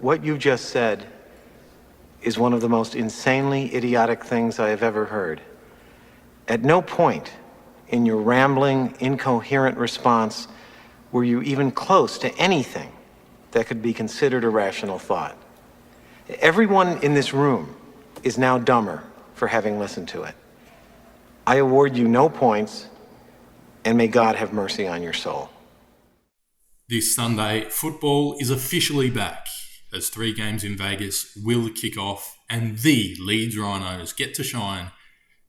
What you just said is one of the most insanely idiotic things I have ever heard. At no point in your rambling, incoherent response were you even close to anything that could be considered a rational thought. Everyone in this room is now dumber for having listened to it. I award you no points, and may God have mercy on your soul. This Sunday, football is officially back as 3 games in Vegas will kick off and the Leeds Rhinos get to shine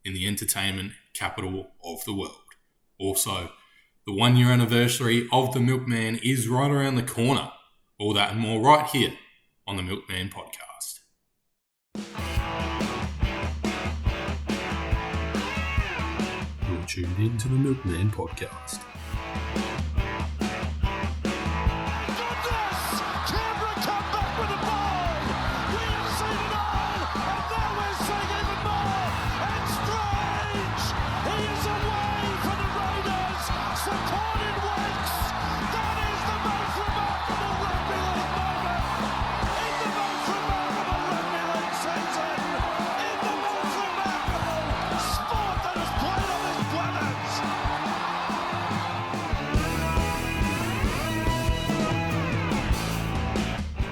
in the entertainment capital of the world. Also, the 1-year anniversary of the Milkman is right around the corner. All that and more right here on the Milkman Podcast. You're tuned in to the Milkman Podcast.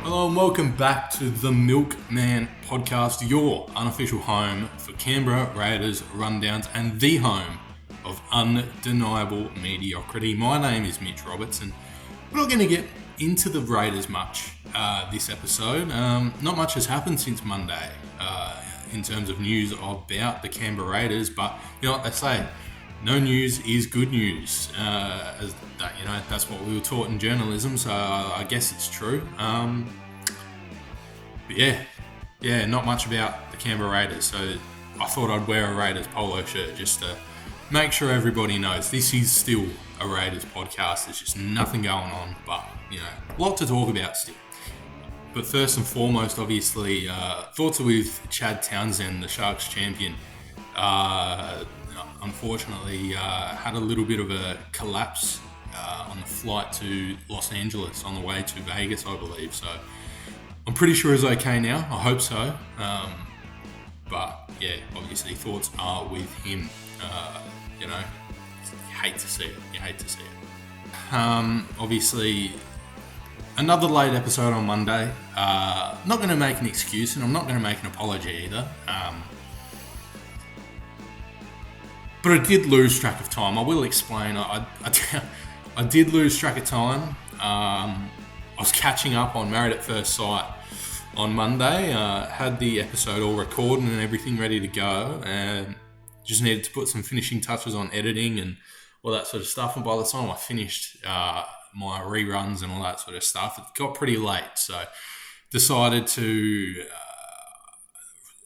Hello and welcome back to the Milkman Podcast, your unofficial home for Canberra Raiders rundowns and the home of undeniable mediocrity. My name is Mitch Roberts and we're not going to get into the Raiders much this episode. Not much has happened since Monday in terms of news about the Canberra Raiders, but you know what they say, no news is good news. That's what we were taught in journalism, so I guess it's true. But yeah, not much about the Canberra Raiders, so I thought I'd wear a Raiders polo shirt just to make sure everybody knows this is still a Raiders podcast. There's just nothing going on, but, you know, a lot to talk about still. But first and foremost, obviously, thoughts are with Chad Townsend, the Sharks champion. Unfortunately, had a little bit of a collapse on the flight to Los Angeles on the way to Vegas, I believe. So I'm pretty sure he's okay now. I hope so. But yeah, obviously thoughts are with him. You hate to see it. Obviously, another late episode on Monday. Not going to make an excuse, and I'm not going to make an apology either. But I did lose track of time. I will explain. I did lose track of time. I was catching up on Married at First Sight on Monday. Had the episode all recorded and everything ready to go. And just needed to put some finishing touches on editing and all that sort of stuff. And by the time I finished my reruns and all that sort of stuff, it got pretty late. So decided to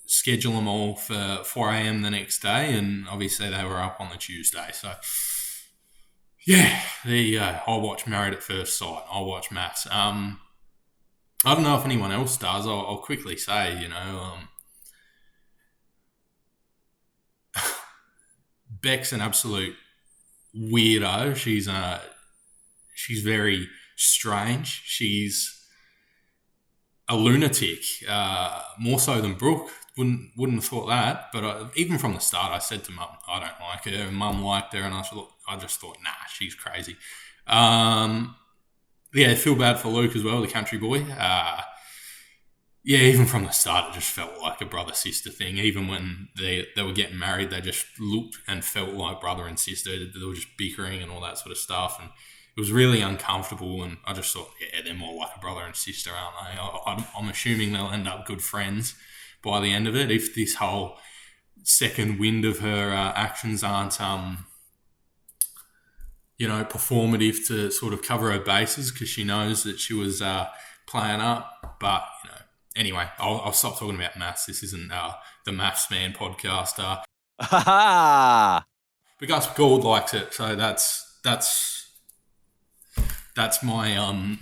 schedule them all for 4 a.m. the next day, and obviously they were up on the Tuesday. So, yeah, there you go. I'll watch Married at First Sight. I'll watch MAFS. I don't know if anyone else does. I'll quickly say, Beck's an absolute weirdo. She's very strange. She's a lunatic, more so than Brooke. Wouldn't have thought that, but even from the start, I said to Mum, I don't like her, and Mum liked her, and I just thought, nah, she's crazy. Yeah, feel bad for Luke as well, the country boy. Even from the start, it just felt like a brother-sister thing. Even when they were getting married, they just looked and felt like brother and sister. They were just bickering and all that sort of stuff, and it was really uncomfortable, and I just thought, yeah, they're more like a brother and sister, aren't they? I'm assuming they'll end up good friends by the end of it, if this whole second wind of her actions aren't, performative to sort of cover her bases, because she knows that she was playing up. But, anyway, I'll stop talking about MAFS. This isn't the MAFS Man podcast. But Gus Gould likes it, so that's my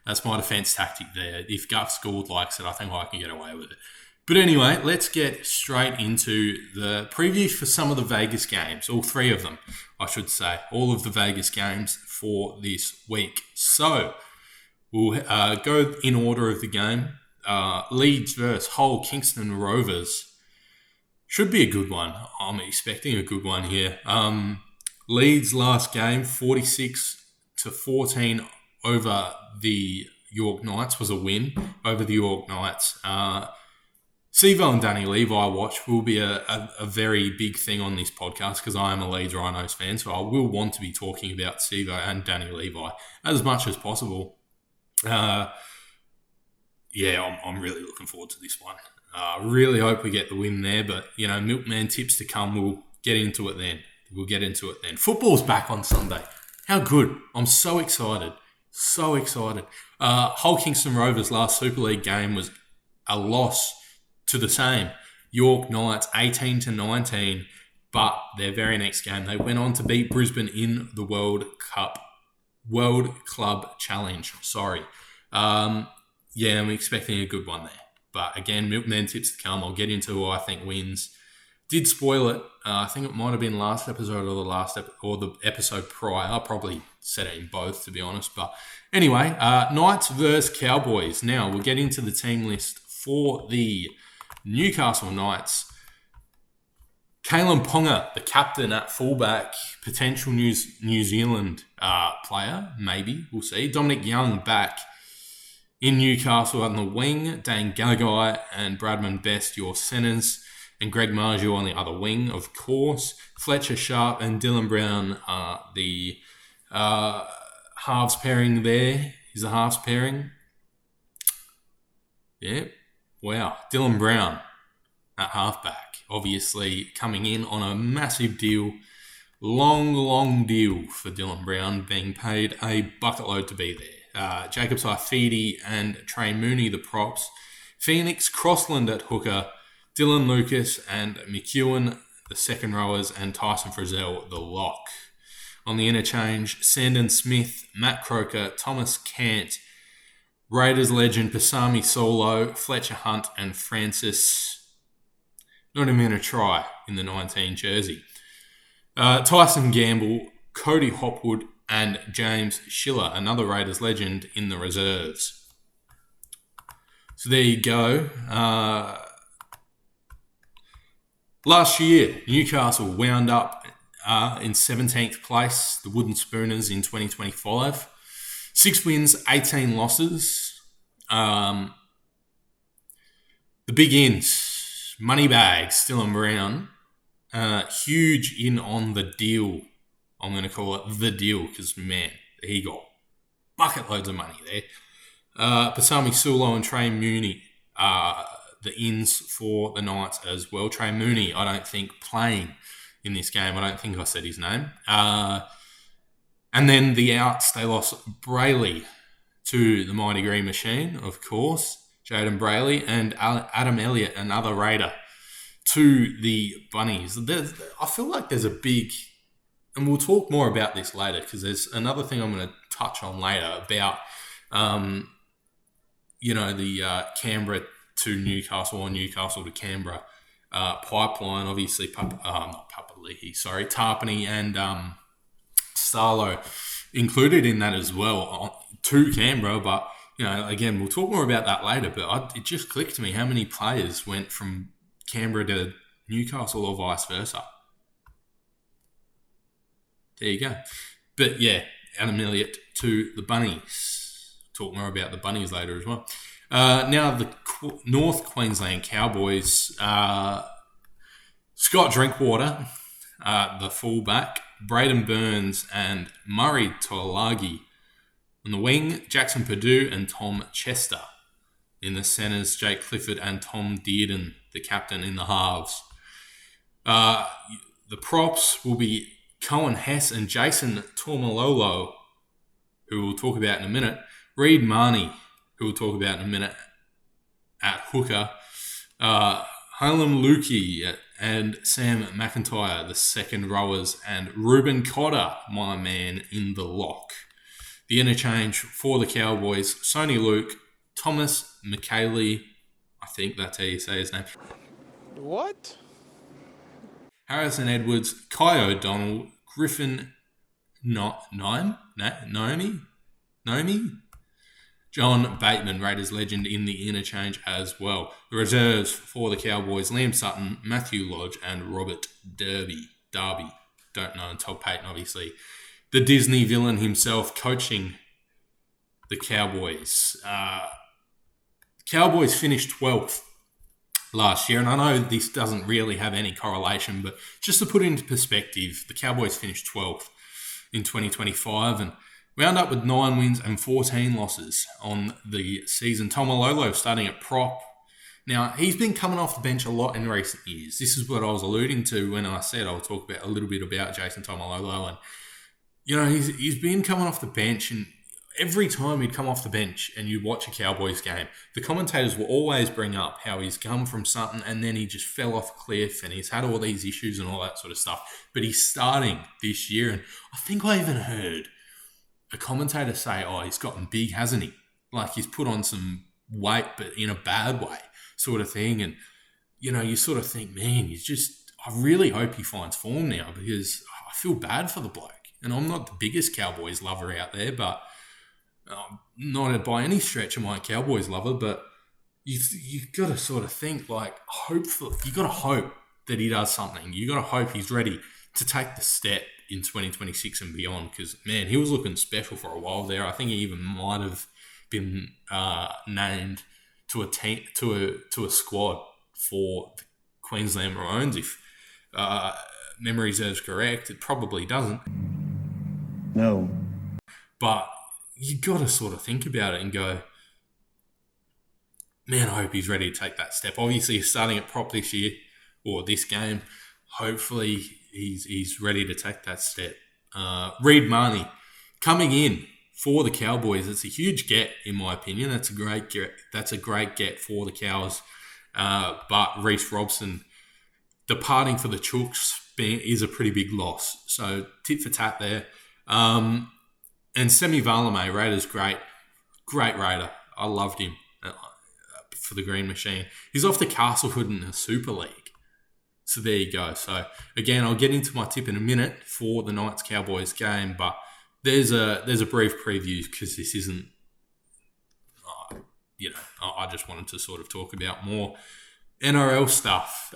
that's my defence tactic there. If Gus Gould likes it, I think I can get away with it. But anyway, let's get straight into the preview for some of the Vegas games. All 3 of them, I should say. All of the Vegas games for this week. So, We'll go in order of the game. Leeds versus Hull Kingston Rovers. Should be a good one. I'm expecting a good one here. Leeds last game, 46-14 over the York Knights was a win over the York Knights. Sivo and Danny Levi watch will be a very big thing on this podcast because I am a Leeds Rhinos fan, so I will want to be talking about Sivo and Danny Levi as much as possible. I'm really looking forward to this one. Really hope we get the win there, but, Milkman tips to come. We'll get into it then. Football's back on Sunday. How good. I'm so excited. Hull Kingston Rovers' last Super League game was a loss to the same York Knights, 18-19, but their very next game, they went on to beat Brisbane in the World Club Challenge. I'm expecting a good one there. But again, Milkman tips to come. I'll get into who I think wins. Did spoil it. I think it might have been last episode or the episode prior. I probably said it in both, to be honest. But anyway, Knights versus Cowboys. Now, we'll get into the team list for the Newcastle Knights. Kalen Ponga, the captain at fullback, potential New Zealand player, maybe. We'll see. Dominic Young back in Newcastle on the wing. Dane Gagai and Bradman Best, your centres. And Greg Marju on the other wing, of course. Fletcher Sharp and Dylan Brown are the halves pairing there. Is the halves pairing? Yeah. Wow. Dylan Brown at halfback. Obviously coming in on a massive deal. Long deal for Dylan Brown, being paid a bucket load to be there. Jacob Saifidi and Trey Mooney, the props. Phoenix Crossland at hooker. Dylan Lucas and McEwen, the second rowers, and Tyson Frizzell, the lock. On the interchange, Sandon Smith, Matt Croker, Thomas Cant, Raiders legend Pasami Solo, Fletcher Hunt, and Francis. Not even going to try in the 19 jersey. Tyson Gamble, Cody Hopwood, and James Schiller, another Raiders legend, in the reserves. So there you go. Last year, Newcastle wound up in 17th place, the Wooden Spooners in 2025. 6 wins, 18 losses. The big ins, Moneybags, Dylan Brown, huge in on the deal. I'm going to call it the deal because, man, he got bucket loads of money there. Pasami Sulo and Trey Mooney the ins for the Knights as well. Trey Mooney, I don't think, playing in this game. I don't think I said his name. And then the outs, they lost Brayley to the Mighty Green Machine, of course. Jaden Brayley and Adam Elliott, another Raider, to the Bunnies. I feel like there's a big... And we'll talk more about this later because there's another thing I'm going to touch on later about, the Canberra to Newcastle or Newcastle to Canberra pipeline. Obviously, Tarpany and Starlo included in that as well to Canberra. But, again, we'll talk more about that later. But it just clicked to me how many players went from Canberra to Newcastle or vice versa. There you go. But, yeah, Adam Elliott to the Bunnies. Talk more about the Bunnies later as well. Now, the North Queensland Cowboys, Scott Drinkwater, the fullback, Braden Burns and Murray Tuolagi. On the wing, Jackson Perdue and Tom Chester. In the centres, Jake Clifford and Tom Dearden, the captain, in the halves. The props will be Cohen Hess and Jason Tormalolo, who we'll talk about in a minute. Reed Marnie, who we'll talk about in a minute, at hooker. Halem Lukey and Sam McIntyre, the second rowers. And Ruben Cotter, my man, in the lock. The interchange for the Cowboys, Sony Luke, Thomas McKaylee, I think that's how you say his name. What? Harrison Edwards, Kai O'Donnell, Griffin Naomi, John Bateman, Raiders legend, in the interchange as well. The reserves for the Cowboys, Liam Sutton, Matthew Lodge, and Robert Darby. Don't know, and Todd Payton, obviously. The Disney villain himself coaching the Cowboys. Cowboys finished 12th last year, and I know this doesn't really have any correlation, but just to put it into perspective, the Cowboys finished 12th in 2025 and wound up with 9 wins and 14 losses on the season. Tomalolo starting at prop. Now, he's been coming off the bench a lot in recent years. This is what I was alluding to when I said I'll talk about a little bit about Jason Tomalolo. And, you know, he's been coming off the bench, and every time he'd come off the bench and you'd watch a Cowboys game, the commentators will always bring up how he's come from something and then he just fell off a cliff and he's had all these issues and all that sort of stuff. But he's starting this year, and I think I even heard a commentator say, oh, he's gotten big, hasn't he? Like he's put on some weight, but in a bad way sort of thing. And, you know, you sort of think, man, I really hope he finds form now, because I feel bad for the bloke. And I'm not the biggest Cowboys lover out there, but not by any stretch am I a Cowboys lover, but you've got to sort of think, like, you got to hope that he does something. You got to hope he's ready to take the step in 2026 and beyond, because, man, he was looking special for a while there. I think he even might have been named to a team, to a squad for the Queensland Maroons. If memory serves correct, it probably doesn't. No. But you got to sort of think about it and go, man, I hope he's ready to take that step. Obviously, he's starting at prop this year, or this game. Hopefully, he's ready to take that step. Reed Marnie coming in for the Cowboys. It's a huge get, in my opinion. That's a great get for the Cows. But Reece Robson departing for the Chooks is a pretty big loss. So tit for tat there. And Semi Valame, Raiders, great Raider. I loved him for the Green Machine. He's off to Castleford in the Super League. So there you go. So again, I'll get into my tip in a minute for the Knights Cowboys game, but there's a brief preview, because this isn't, I just wanted to sort of talk about more NRL stuff.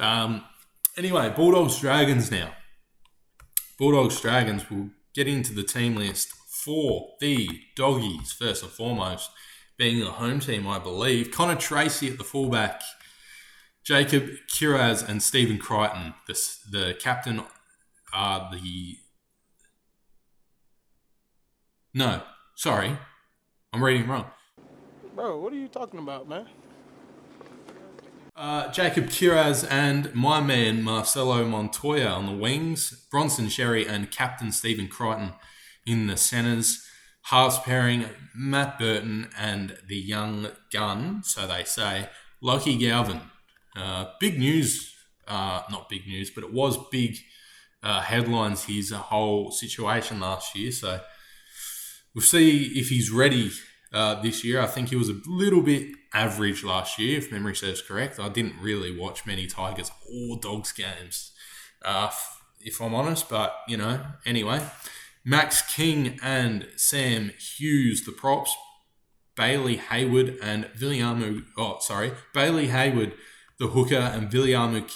Anyway, Bulldogs Dragons now. Bulldogs Dragons will get into the team list for the Doggies, first and foremost, being the home team, I believe. Connor Tracy at the fullback, Jacob Kiraz and Stephen Crichton, the captain, are the... No, sorry, I'm reading wrong. Bro, what are you talking about, man? Jacob Kiraz and my man Marcelo Montoya on the wings, Bronson Sherry and captain Stephen Crichton in the centres. Halves pairing, Matt Burton and the young gun, so they say, Lockie Galvin. Big news, not big news, but it was big headlines, his whole situation last year. So we'll see if he's ready this year. I think he was a little bit average last year, if memory serves correct. I didn't really watch many Tigers or Dogs games, if I'm honest, but, anyway. Max King and Sam Hughes, the props. Bailey Hayward, the hooker, and Viliamu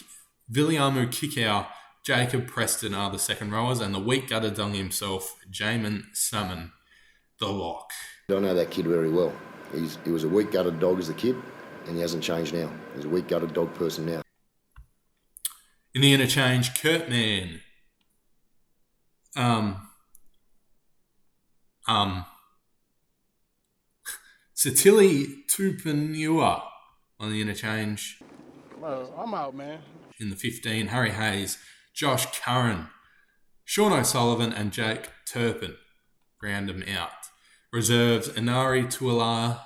Kikau, Jacob Preston are the second rowers, and the weak gutter dung himself, Jamin Salmon, the lock. I don't know that kid very well. He was a weak-gutted dog as a kid, and he hasn't changed now. He's a weak-gutted dog person now. In the interchange, Kurtman. Satili Tupanua on the interchange. Bro, I'm out, man. In the 15, Harry Hayes, Josh Curran, Sean O'Sullivan and Jake Turpin round them out. Reserves, Inari Tuala,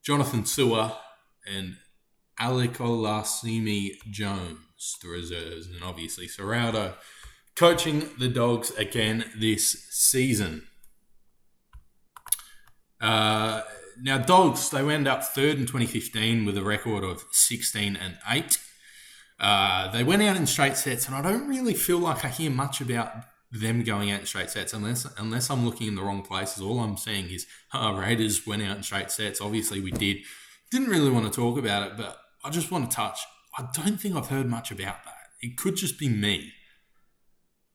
Jonathan Sewer and Alec Olasimi Jones, the reserves. And obviously Serraldo coaching the Dogs again this season. Now, Dogs, they went up third in 2015 with a record of 16-8. They went out in straight sets, and I don't really feel like I hear much about them going out in straight sets, unless I'm looking in the wrong places. All I'm seeing is Raiders went out in straight sets. Obviously, we did. Didn't really want to talk about it, but I just want to touch. I don't think I've heard much about that. It could just be me,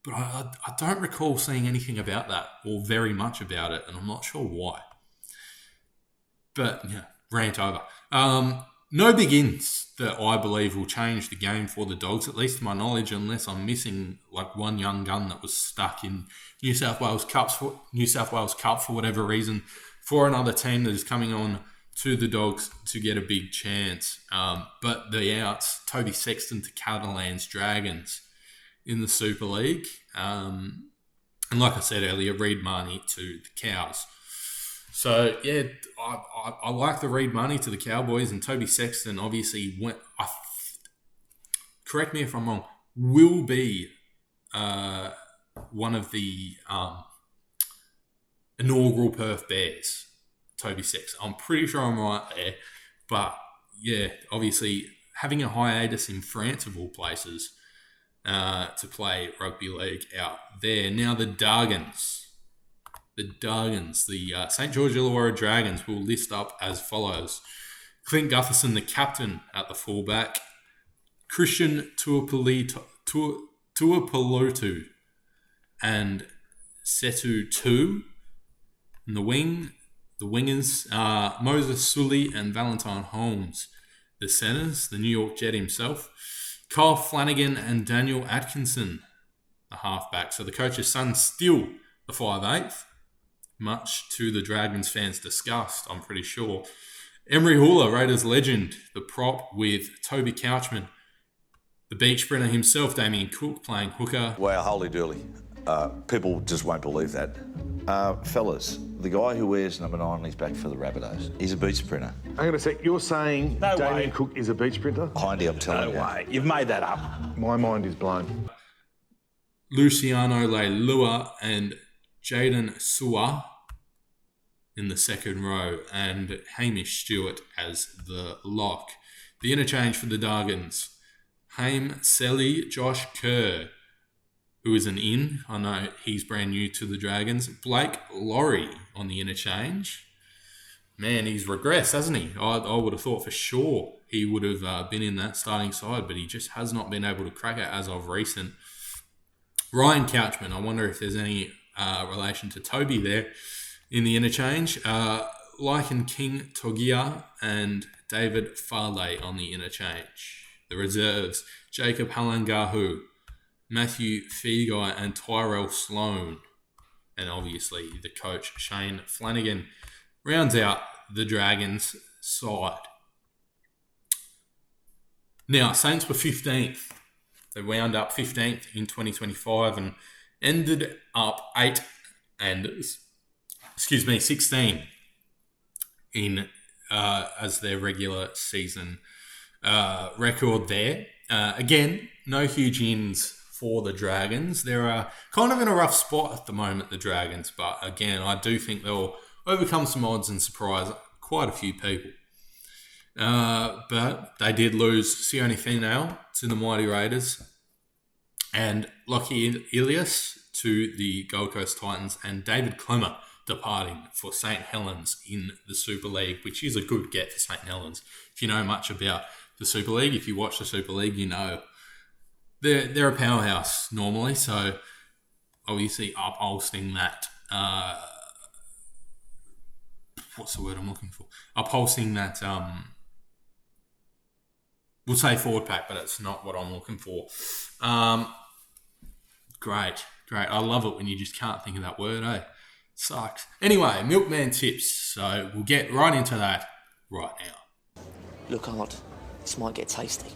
but I don't recall seeing anything about that or very much about it, and I'm not sure why. But yeah, rant over. No big ins that I believe will change the game for the Dogs, at least to my knowledge, unless I'm missing like one young gun that was stuck in New South Wales Cup for whatever reason for another team that is coming on to the Dogs to get a big chance. But the outs, Toby Sexton to Catalan's Dragons in the Super League. And like I said earlier, Reed Marnie to the Cows. So, yeah, I like the Reed Marnie to the Cowboys, and Toby Sexton obviously correct me if I'm wrong, will be one of the inaugural Perth Bears, Toby Sexton. I'm pretty sure I'm right there. But, yeah, obviously having a hiatus in France, of all places, to play rugby league out there. Now the Dargans, the St. George Illawarra Dragons will list up as follows. Clint Gutherson, the captain at the fullback. Christian Tuapolotu and Setu Tu in the wing. The wingers, Moses Sully and Valentine Holmes. The centers, the New York Jet himself. Kyle Flanagan and Daniel Atkinson, the halfback. So the coach's son still the 5'8", much to the Dragons fans' disgust, I'm pretty sure. Emery Hula, Raiders legend, the prop with Toby Couchman. The beach sprinter himself, Damien Cook, playing hooker. Wow, holy dooly. People just won't believe that. Fellas, the guy who wears number 9 on his back for the Rabbitohs, he's a beach sprinter. Hang on a sec, you're saying No Damien way. Cook is a beach sprinter? Hindy, I'm telling you. No way. You've made that up. My mind is blown. Luciano Leilua and Jaden Su'a in the second row, and Hamish Stewart as the lock. The interchange for the Dargans. Haim Selly, Josh Kerr, who is an in. I know he's brand new to the Dragons. Blake Laurie on the interchange. Man, he's regressed, hasn't he? I would have thought for sure he would have been in that starting side, but he just has not been able to crack it as of recent. Ryan Couchman, I wonder if there's any relation to Toby there in the interchange. Lycan King Togia and David Farley on the interchange. The reserves, Jacob Halangahu, Matthew Feagai and Tyrell Sloan. And obviously the coach, Shane Flanagan, rounds out the Dragons side. Now, Saints were 15th. They wound up 15th in 2025 and ended up 16 in as their regular season record there. Again, no huge ins for the Dragons. They're kind of in a rough spot at the moment, the Dragons, but again, I do think they'll overcome some odds and surprise quite a few people. But they did lose Sione Finau to the Mighty Raiders and Lockie Ilias to the Gold Coast Titans, and David Clemmer departing for St. Helens in the Super League, which is a good get for St. Helens. If you know much about the Super League, if you watch the Super League, you know they're a powerhouse normally, so obviously upholstering that what's the word I'm looking for? Upholstering that we'll say forward pack, but it's not what I'm looking for. Great. I love it when you just can't think of that word, eh? Sucks. Anyway, Milkman tips. So we'll get right into that right now. Look hard. This might get tasty.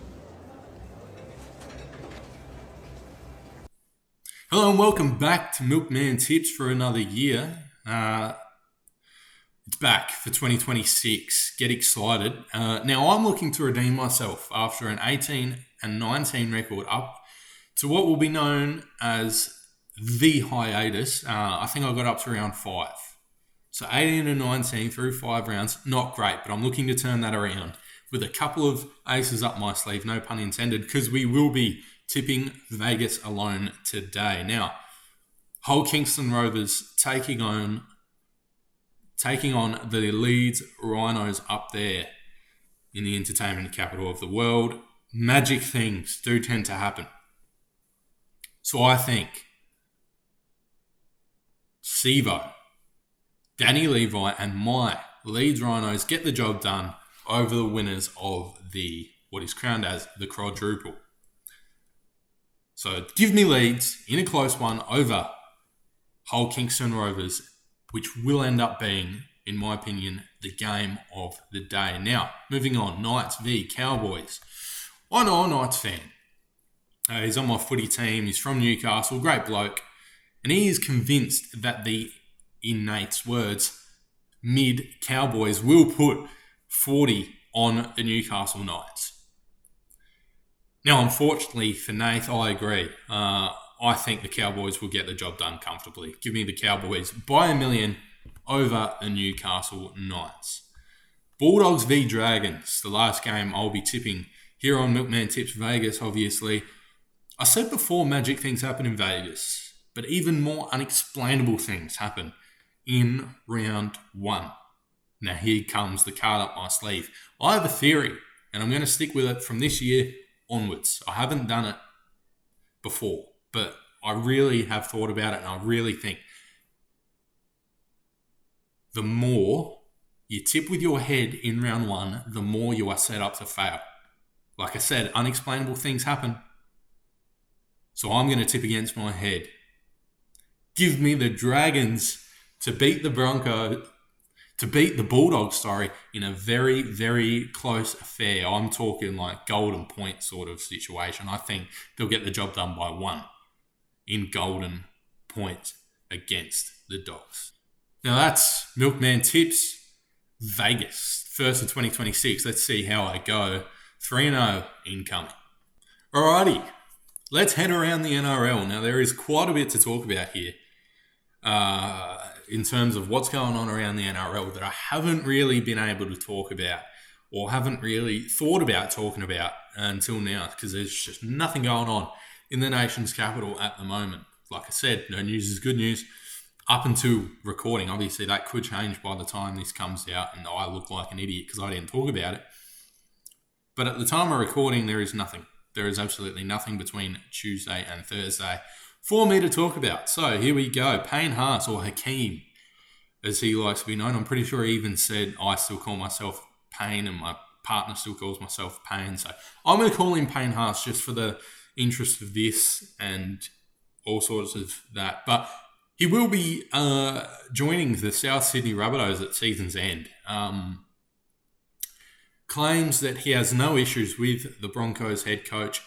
Hello and welcome back to Milkman Tips for another year. It's back for 2026. Get excited. Now I'm looking to redeem myself after an 18-19 record up to what will be known as the hiatus. I think I got up to round 5. So 18-19 through 5 rounds, not great, but I'm looking to turn that around with a couple of aces up my sleeve, no pun intended, because we will be tipping Vegas alone today. Now, Hull Kingston Rovers taking on the Leeds Rhinos up there in the entertainment capital of the world. Magic things do tend to happen. So I think Sevo, Danny Levi and my Leeds Rhinos get the job done over the winners of what is crowned as the quadruple. So give me Leeds in a close one over Hull Kingston Rovers, which will end up being, in my opinion, the game of the day. Now, moving on, Knights v Cowboys. I know a Knights fan. He's on my footy team. He's from Newcastle, great bloke. And he is convinced that in Nate's words, mid-Cowboys will put 40 on the Newcastle Knights. Now, unfortunately for Nate, I agree. I think the Cowboys will get the job done comfortably. Give me the Cowboys by 1 million over the Newcastle Knights. Bulldogs v Dragons, the last game I'll be tipping here on Milkman Tips Vegas, obviously. I said before magic things happen in Vegas, but even more unexplainable things happen in round 1. Now here comes the card up my sleeve. I have a theory, and I'm going to stick with it from this year onwards. I haven't done it before, but I really have thought about it, and I really think the more you tip with your head in round 1, the more you are set up to fail. Like I said, unexplainable things happen. So I'm going to tip against my head. Give me the Dragons to beat the Bulldogs, in a very, very close affair. I'm talking like golden point sort of situation. I think they'll get the job done by 1 in golden point against the Dogs. Now that's Milkman Tips Vegas, 1st of 2026. Let's see how I go. 3-0 incoming. Alrighty, let's head around the NRL. Now there is quite a bit to talk about here. In terms of what's going on around the NRL that I haven't really been able to talk about or haven't really thought about talking about until now, because there's just nothing going on in the nation's capital at the moment. Like I said, no news is good news up until recording. Obviously, that could change by the time this comes out and I look like an idiot because I didn't talk about it. But at the time of recording, there is nothing. There is absolutely nothing between Tuesday and Thursday for me to talk about. So here we go. Payne Haas, or Hakeem, as he likes to be known. I'm pretty sure he even said I still call myself Payne and my partner still calls myself Payne. So I'm going to call him Payne Haas just for the interest of this and all sorts of that. But he will be joining the South Sydney Rabbitohs at season's end. Claims that he has no issues with the Broncos head coach,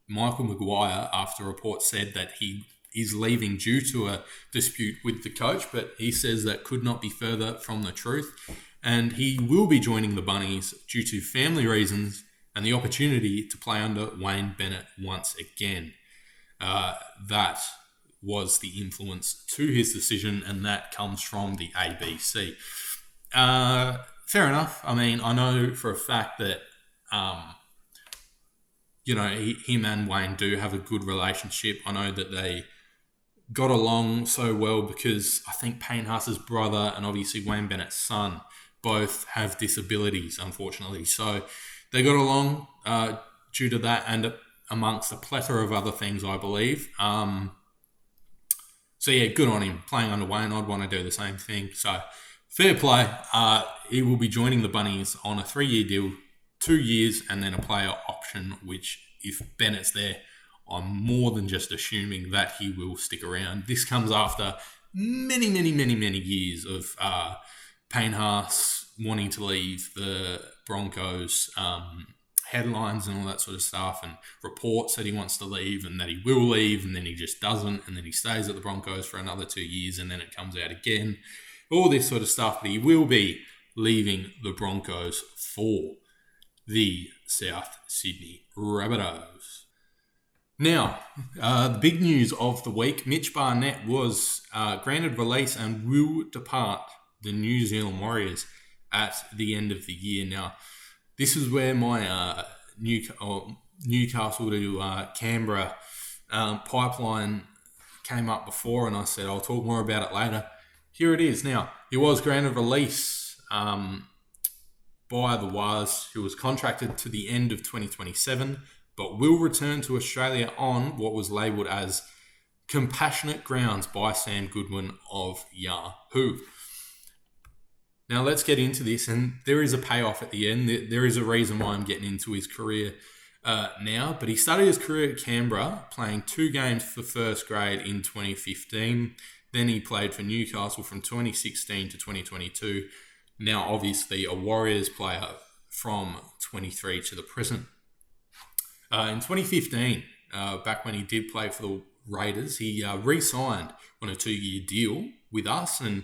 Michael Maguire, after reports said that he is leaving due to a dispute with the coach, but he says that could not be further from the truth. And he will be joining the Bunnies due to family reasons and the opportunity to play under Wayne Bennett once again. That was the influence to his decision, and that comes from the ABC. Fair enough. I mean, I know for a fact that, him and Wayne do have a good relationship. I know that they got along so well because I think Payne Haas's brother and obviously Wayne Bennett's son both have disabilities, unfortunately. So they got along due to that and amongst a plethora of other things, I believe. So yeah, good on him. Playing under Wayne, I'd want to do the same thing. So fair play. He will be joining the Bunnies on a 3-year deal, 2 years, and then a player option, which if Bennett's there, I'm more than just assuming that he will stick around. This comes after many years of Payne Haas wanting to leave the Broncos, headlines and all that sort of stuff, and reports that he wants to leave and that he will leave, and then he just doesn't, and then he stays at the Broncos for another 2 years, and then it comes out again. All this sort of stuff, but he will be leaving the Broncos for the South Sydney Rabbitohs. Now, the big news of the week, Mitch Barnett was granted release and will depart the New Zealand Warriors at the end of the year. Now, this is where my Newcastle to Canberra pipeline came up before, and I said I'll talk more about it later. Here it is. Now, he was granted release by the WAS, who was contracted to the end of 2027, but will return to Australia on what was labelled as compassionate grounds by Sam Goodwin of Yahoo. Now, let's get into this, and there is a payoff at the end. There is a reason why I'm getting into his career now, but he started his career at Canberra, playing 2 games for first grade in 2015. Then he played for Newcastle from 2016 to 2022. Now, obviously, a Warriors player from 23 to the present. In 2015, back when he did play for the Raiders, he re-signed on a 2-year deal with us, and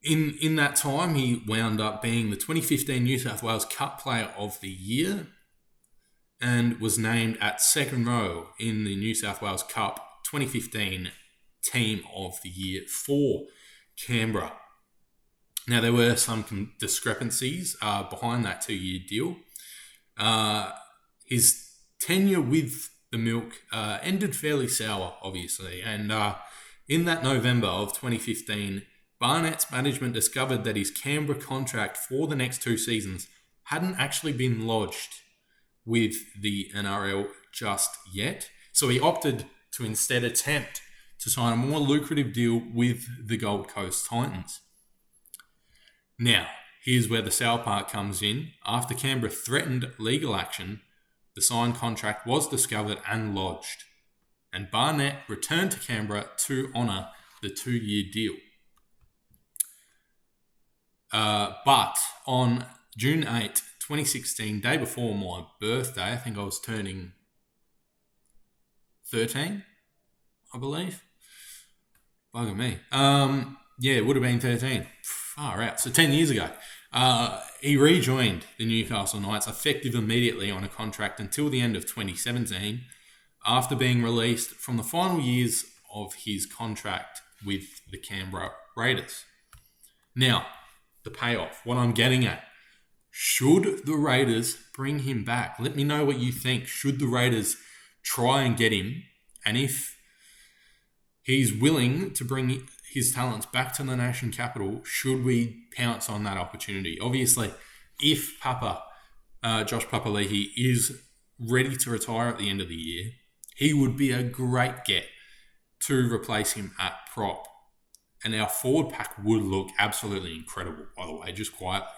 in that time, he wound up being the 2015 New South Wales Cup Player of the Year and was named at second row in the New South Wales Cup 2015 Team of the Year for Canberra. Now, there were some discrepancies behind that 2-year deal. His tenure with the Milk ended fairly sour, obviously, and in that November of 2015, Barnett's management discovered that his Canberra contract for the next 2 seasons hadn't actually been lodged with the NRL just yet. So he opted to instead attempt to sign a more lucrative deal with the Gold Coast Titans. Now, here's where the sour part comes in. After Canberra threatened legal action, the signed contract was discovered and lodged, and Barnett returned to Canberra to honour the 2-year deal. But on June 8, 2016, day before my birthday, I think I was turning 13, I believe. Bugger me. Yeah, it would have been 13. Far out. So 10 years ago. He rejoined the Newcastle Knights effective immediately on a contract until the end of 2017 after being released from the final years of his contract with the Canberra Raiders. Now, the payoff, what I'm getting at. Should the Raiders bring him back? Let me know what you think. Should the Raiders try and get him? And if he's willing to bring his talents back to the nation capital, should we pounce on that opportunity? Obviously, if Josh Papali'i is ready to retire at the end of the year, he would be a great get to replace him at prop. And our forward pack would look absolutely incredible, by the way, just quietly.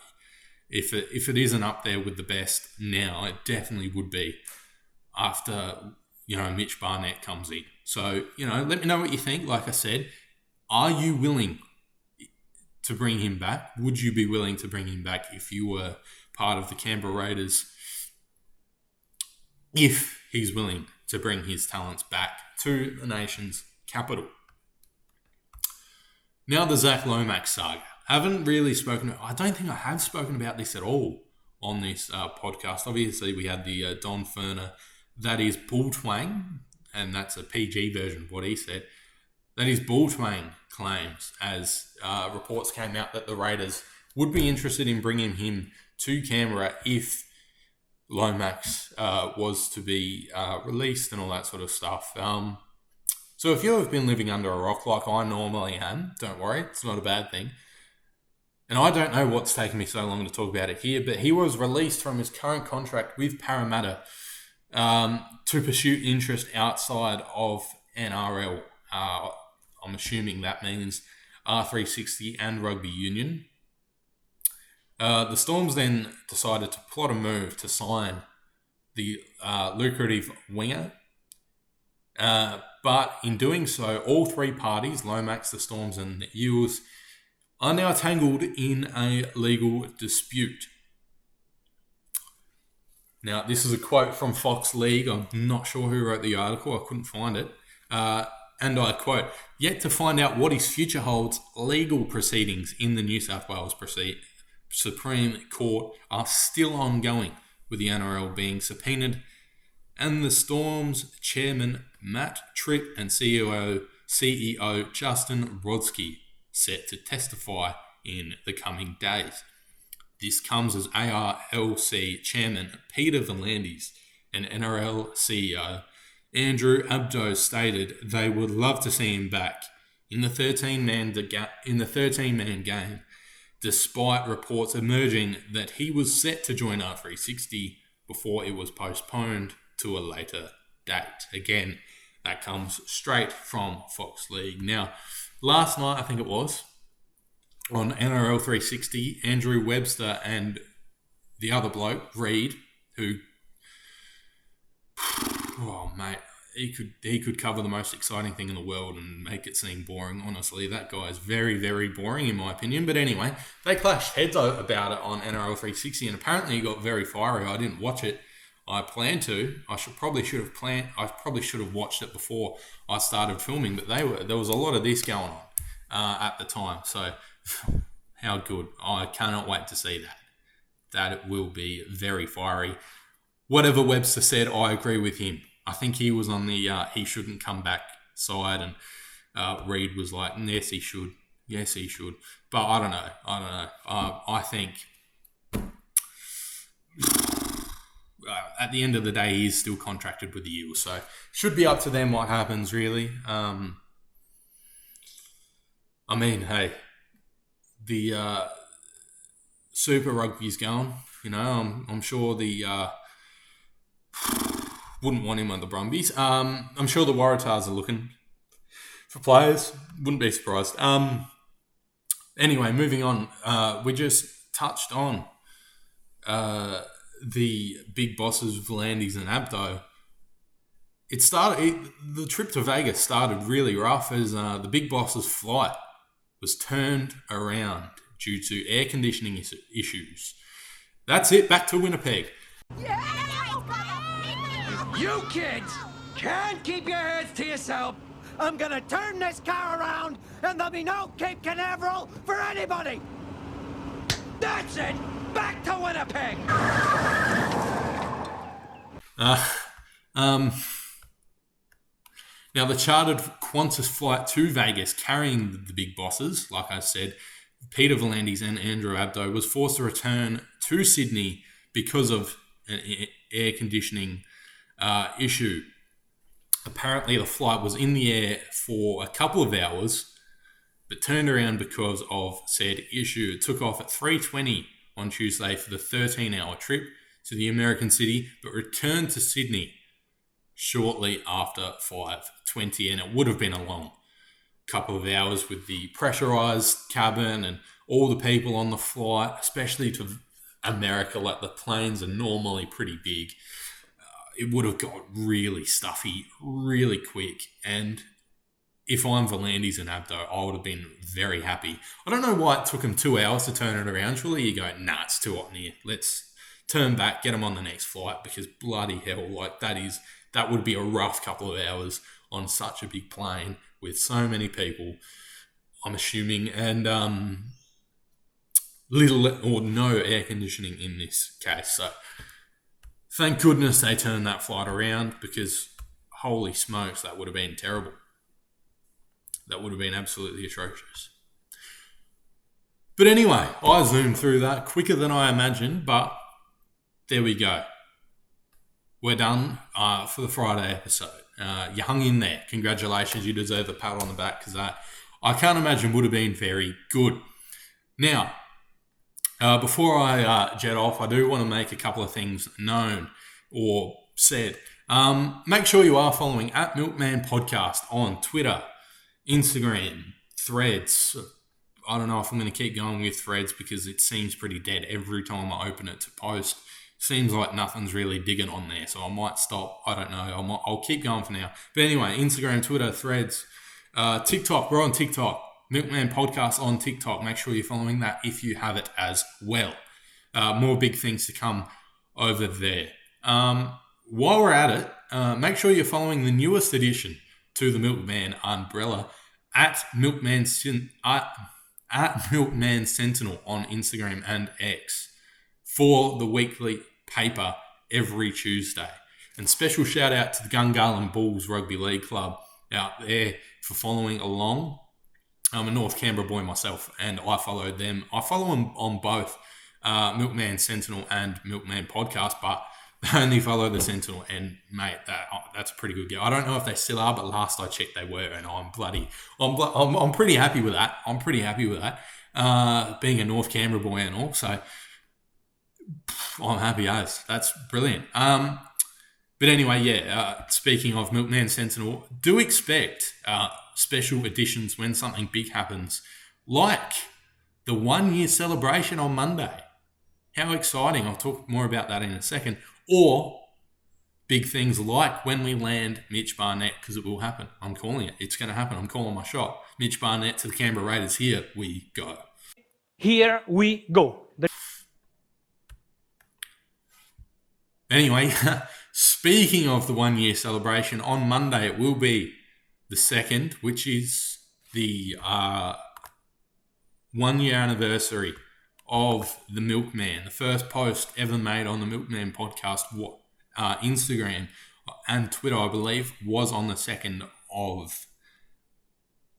If it isn't up there with the best now, it definitely would be after, Mitch Barnett comes in. So, let me know what you think. Like I said, are you willing to bring him back? Would you be willing to bring him back if you were part of the Canberra Raiders? If he's willing to bring his talents back to the nation's capital. Now the Zach Lomax saga. I don't think I have spoken about this at all on this podcast. Obviously, we had the Don Furner, that is bull twang, and that's a PG version of what he said. That is bull twang claims, as reports came out that the Raiders would be interested in bringing him to Canberra if Lomax was to be released and all that sort of stuff. So if you have been living under a rock like I normally am, don't worry, it's not a bad thing. And I don't know what's taken me so long to talk about it here, but he was released from his current contract with Parramatta to pursue interest outside of NRL. I'm assuming that means R360 and rugby union. The Storms then decided to plot a move to sign the lucrative winger. But in doing so, all 3 parties, Lomax, the Storms and the Eels, are now tangled in a legal dispute. Now, this is a quote from Fox League. I'm not sure who wrote the article. I couldn't find it. And I quote, "Yet to find out what his future holds, legal proceedings in the New South Wales Supreme Court are still ongoing, with the NRL being subpoenaed, and the Storm's chairman, Matt Tripp, and CEO Justin Rodsky set to testify in the coming days. This comes as ARLC chairman Peter V'landys and NRL CEO Andrew Abdo stated they would love to see him back in the 13-man game, despite reports emerging that he was set to join R360 before it was postponed to a later date. Again, that comes straight from Fox League. Now, last night, I think it was, on NRL 360, Andrew Webster and the other bloke, Reed, who, oh mate, he could cover the most exciting thing in the world and make it seem boring. Honestly, that guy is very, very boring in my opinion. But anyway, they clashed heads about it on NRL 360, and apparently he got very fiery. I didn't watch it. I planned to. I probably should have watched it before I started filming. But there was a lot of this going on at the time. So how good! I cannot wait to see that. That it will be very fiery. Whatever Webster said, I agree with him. I think he was on the he shouldn't come back side, and Reed was like, yes, he should. Yes, he should. But I don't know. I think at the end of the day, he's still contracted with the Eels, so should be up to them what happens, really. I mean, hey, the Super Rugby's going. You know, I'm sure the wouldn't want him on the Brumbies. I'm sure the Waratahs are looking for players. Wouldn't be surprised. Anyway, moving on. We just touched on the big bosses, V'landys and Abdo. The trip to Vegas started really rough as the big boss's flight was turned around due to air conditioning issues. That's it. Back to Winnipeg. You kids can't keep your heads to yourself. I'm gonna turn this car around and there'll be no Cape Canaveral for anybody. That's it. Back to Winnipeg. Now the chartered Qantas flight to Vegas carrying the big bosses, like I said, Peter V'landys and Andrew Abdo, was forced to return to Sydney because of an air conditioning issue. Apparently the flight was in the air for a couple of hours, but turned around because of said issue. It took off at 3:20 on Tuesday for the 13-hour trip to the American city, but returned to Sydney shortly after 5:20, and it would have been a long couple of hours with the pressurized cabin and all the people on the flight, especially to America, like the planes are normally pretty big. It would have got really stuffy really quick, and if I'm V'landys and Abdo, I would have been very happy. I don't know why it took them 2 hours to turn it around. Surely you go, nah, it's too hot in here. Let's turn back, get them on the next flight, because bloody hell, like that would be a rough couple of hours on such a big plane with so many people, I'm assuming, and little or no air conditioning in this case. So thank goodness they turned that flight around, because holy smokes, that would have been terrible. That would have been absolutely atrocious. But anyway, I zoomed through that quicker than I imagined, but there we go. We're done for the Friday episode. You hung in there. Congratulations. You deserve a pat on the back, because I can't imagine would have been very good. Now, before I jet off, I do want to make a couple of things known or said. Make sure you are following at Milkman Podcast on Twitter, Instagram, Threads. I don't know if I'm going to keep going with Threads because it seems pretty dead every time I open it to post. Seems like nothing's really digging on there, so I might stop. I don't know. I'll keep going for now. But anyway, Instagram, Twitter, Threads, TikTok. We're on TikTok. Milkman Podcast on TikTok. Make sure you're following that if you have it as well. More big things to come over there. While we're at it, make sure you're following the newest addition to the Milkman umbrella at Milkman Sentinel on Instagram and X for the weekly paper every Tuesday. And special shout out to the Gungahlin Bulls Rugby League Club out there for following along. I'm a North Canberra boy myself, and I followed them. I follow them on both Milkman Sentinel and Milkman Podcast, but only follow the Sentinel, and mate, that's a pretty good go. I don't know if they still are, but last I checked, they were, and I'm pretty happy with that. I'm pretty happy with that. Being a North Canberra boy and all, so I'm happy as. That's brilliant. But anyway, yeah. Speaking of Milkman Sentinel, do expect special editions when something big happens, like the 1 year celebration on Monday. How exciting. I'll talk more about that in a second. Or big things like when we land Mitch Barnett, because it will happen. I'm calling it. It's going to happen. I'm calling my shot. Mitch Barnett to the Canberra Raiders. Here we go. Here we go. Anyway, speaking of the 1 year celebration, on Monday it will be the 2nd, which is the 1 year anniversary of the Milkman. The first post ever made on the Milkman podcast, Instagram and Twitter, I believe, was on the 2nd of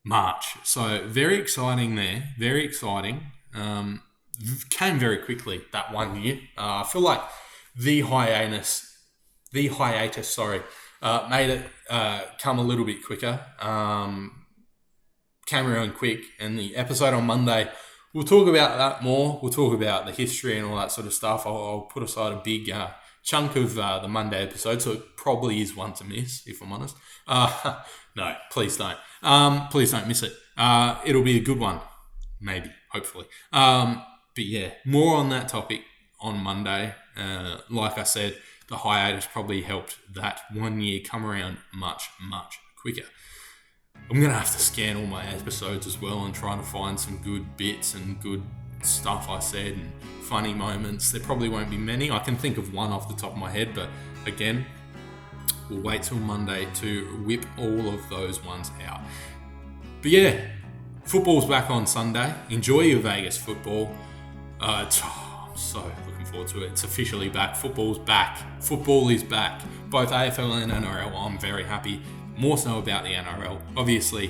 March. So very exciting there. Very exciting. Came very quickly, that 1 year. I feel like the hiatus, made it come a little bit quicker. Came around quick, and the episode on Monday, we'll talk about that more. We'll talk about the history and all that sort of stuff. I'll put aside a big chunk of the Monday episode, so it probably is one to miss, if I'm honest. No, please don't. Please don't miss it. It'll be a good one, maybe, hopefully. But yeah, more on that topic on Monday. Like I said, the hiatus probably helped that 1 year come around much, much quicker. I'm going to have to scan all my episodes as well and try to find some good bits and good stuff I said and funny moments. There probably won't be many. I can think of one off the top of my head, but again, we'll wait till Monday to whip all of those ones out. But yeah, football's back on Sunday. Enjoy your Vegas football. I'm so looking forward to it. It's officially back. Football's back. Football is back. Both AFL and NRL. I'm very happy. More so about the NRL. Obviously,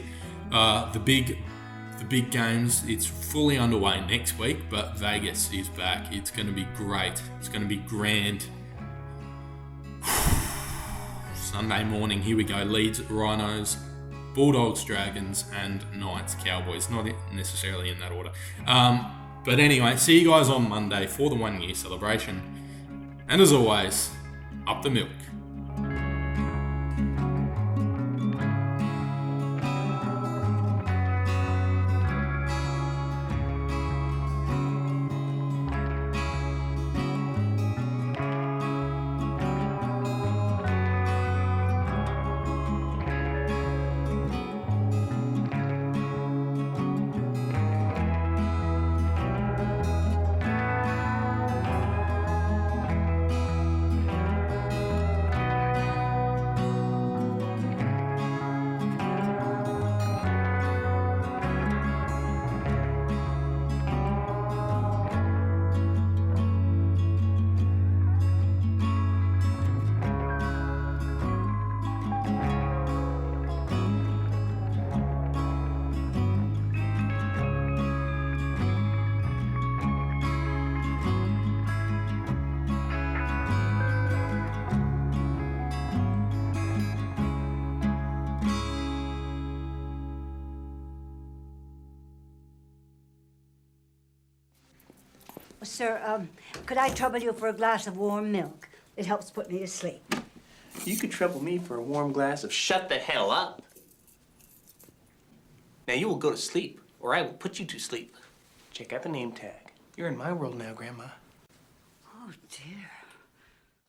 the big games, it's fully underway next week, but Vegas is back. It's going to be great. It's going to be grand. Sunday morning, here we go. Leeds, Rhinos, Bulldogs, Dragons, and Knights, Cowboys. Not necessarily in that order. But anyway, see you guys on Monday for the 1 year celebration. And as always, up the milk. Sir, could I trouble you for a glass of warm milk? It helps put me to sleep. You could trouble me for a warm glass of shut the hell up. Now you will go to sleep, or I will put you to sleep. Check out the name tag. You're in my world now, Grandma. Oh, dear.